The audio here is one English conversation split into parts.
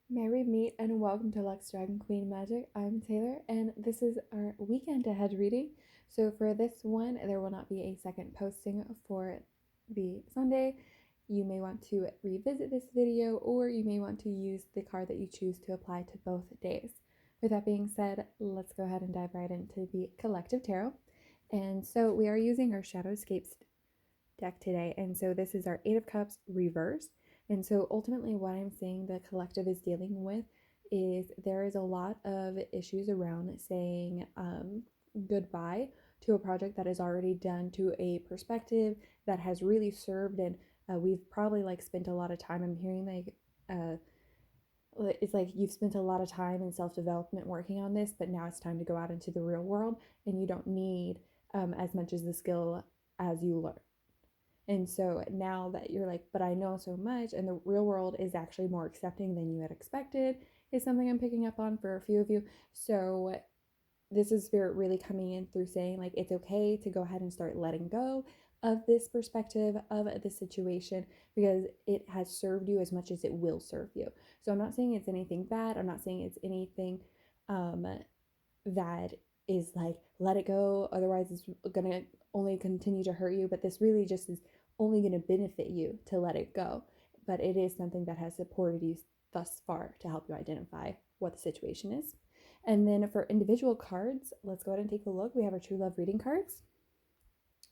Merry meet and welcome to Lux Dragon Queen Magic. I'm Taylor and this is our weekend ahead reading. So for this one, there will not be a second posting for the Sunday. You may want to revisit this video or you may want to use the card that you choose to apply to both days. With that being said, let's go ahead and dive right into the collective tarot. And so we are using our Shadowscapes deck today. And so this is our Eight of Cups reverse. And so ultimately what I'm saying the collective is dealing with is there is a lot of issues around saying goodbye to a project that is already done, to a perspective that has really served, and we've probably like spent a lot of time. I'm hearing like it's like you've spent a lot of time in self-development working on this, but now it's time to go out into the real world and you don't need as much as the skill as you learn. And so now that you're like, but I know so much, and the real world is actually more accepting than you had expected, is something I'm picking up on for a few of you. So this is Spirit really coming in through saying, like, it's okay to go ahead and start letting go of this perspective of the situation because it has served you as much as it will serve you. So I'm not saying it's anything bad. I'm not saying it's anything that is like, let it go. Otherwise, it's going to only continue to hurt you. But this really just is only going to benefit you to let it go. But it is something that has supported you thus far to help you identify what the situation is. And then for individual cards, let's go ahead and take a look. We have our True Love reading cards.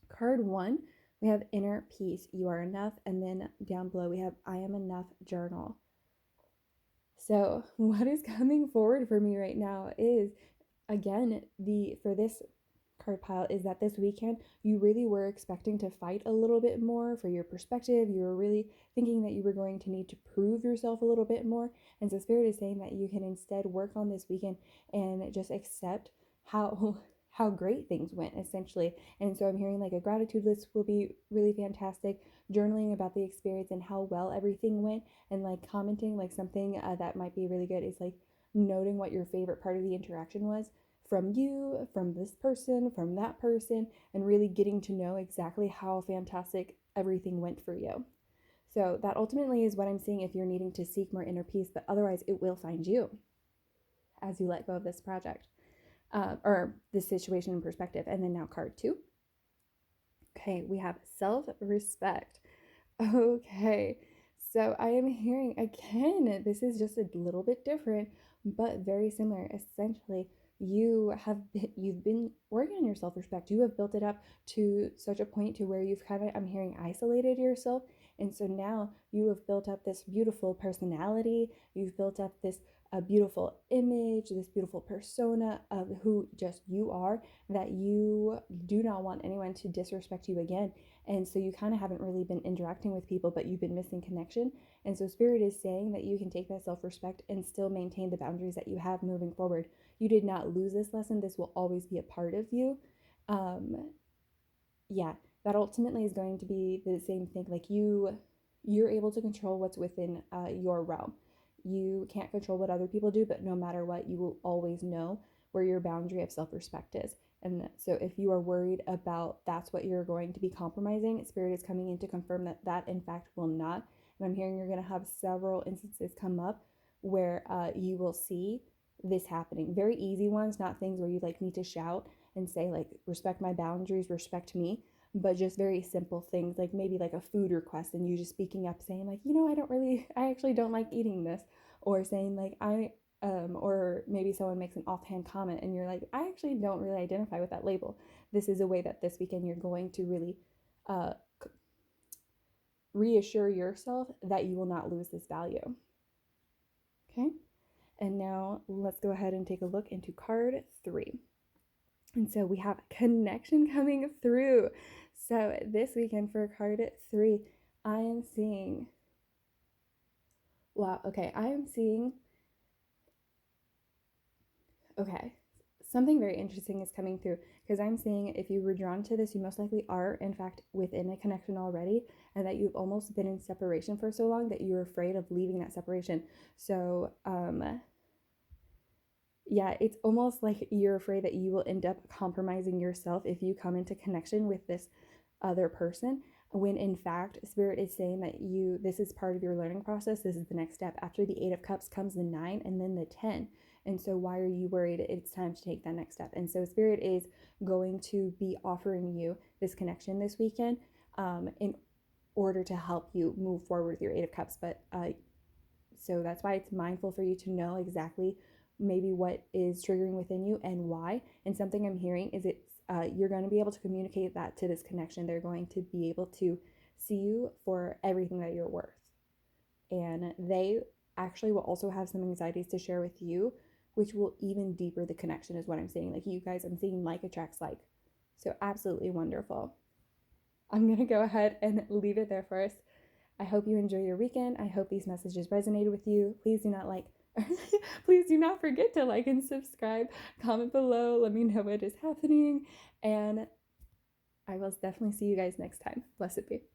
Card 1, we have Inner Peace, You Are Enough. And then down below, we have I Am Enough Journal. So what is coming forward for me right now is, again, for this card pile, is that this weekend you really were expecting to fight a little bit more for your perspective. You were really thinking that you were going to need to prove yourself a little bit more. And so Spirit is saying that you can instead work on this weekend and just accept how great things went, essentially. And so I'm hearing like a gratitude list will be really fantastic, journaling about the experience and how well everything went, and like commenting like something that might be really good is like noting what your favorite part of the interaction was from you, from this person, from that person, and really getting to know exactly how fantastic everything went for you. So that ultimately is what I'm seeing if you're needing to seek more inner peace, but otherwise it will find you as you let go of this project or this situation in perspective. And then now card 2. Okay, we have self-respect. Okay, so I am hearing again, this is just a little bit different, but very similar. Essentially, you've been working on your self-respect. You have built it up to such a point to where you've kind of, I'm hearing, isolated yourself. And so now you have built up this beautiful personality. You've built up this beautiful image, this beautiful persona of who just you are, that you do not want anyone to disrespect you again. And so you kind of haven't really been interacting with people, but you've been missing connection. And so Spirit is saying that you can take that self-respect and still maintain the boundaries that you have moving forward. You did not lose this lesson. This will always be a part of you. Yeah, that ultimately is going to be the same thing. Like you're able to control what's within your realm. You can't control what other people do, but no matter what, you will always know where your boundary of self-respect is. And so if you are worried about that's what you're going to be compromising, Spirit is coming in to confirm that that in fact will not. And I'm hearing you're going to have several instances come up where you will see this happening. Very easy ones, not things where you like need to shout and say like, respect my boundaries, respect me, but just very simple things like maybe like a food request and you just speaking up saying like, I actually don't like eating this, or saying like or maybe someone makes an offhand comment and you're like, I actually don't really identify with that label. This is a way that this weekend you're going to really uh, reassure yourself that you will not lose this value. Okay, and now let's go ahead and take a look into card 3. And so we have connection coming through. So this weekend for card 3, I am seeing, wow, okay, I am seeing, okay, something very interesting is coming through, because I'm seeing if you were drawn to this, you most likely are, in fact, within a connection already, and that you've almost been in separation for so long that you're afraid of leaving that separation. So, yeah, it's almost like you're afraid that you will end up compromising yourself if you come into connection with this other person. when in fact Spirit is saying that this is part of your learning process. This is the next step. After the 8 of Cups comes the 9 and then the 10. And so why are you worried? It's time to take that next step. And so Spirit is going to be offering you this connection this weekend in order to help you move forward with your 8 of Cups. But so that's why it's mindful for you to know exactly maybe what is triggering within you and why. And something I'm hearing is you're going to be able to communicate that to this connection. They're going to be able to see you for everything that you're worth. And they actually will also have some anxieties to share with you, which will even deeper the connection is what I'm saying. Like, you guys, I'm seeing like attracts like. So absolutely wonderful. I'm going to go ahead and leave it there for us. I hope you enjoy your weekend. I hope these messages resonated with you. Please do not please do not forget to like and subscribe. Comment below. Let me know what is happening. And I will definitely see you guys next time. Blessed be.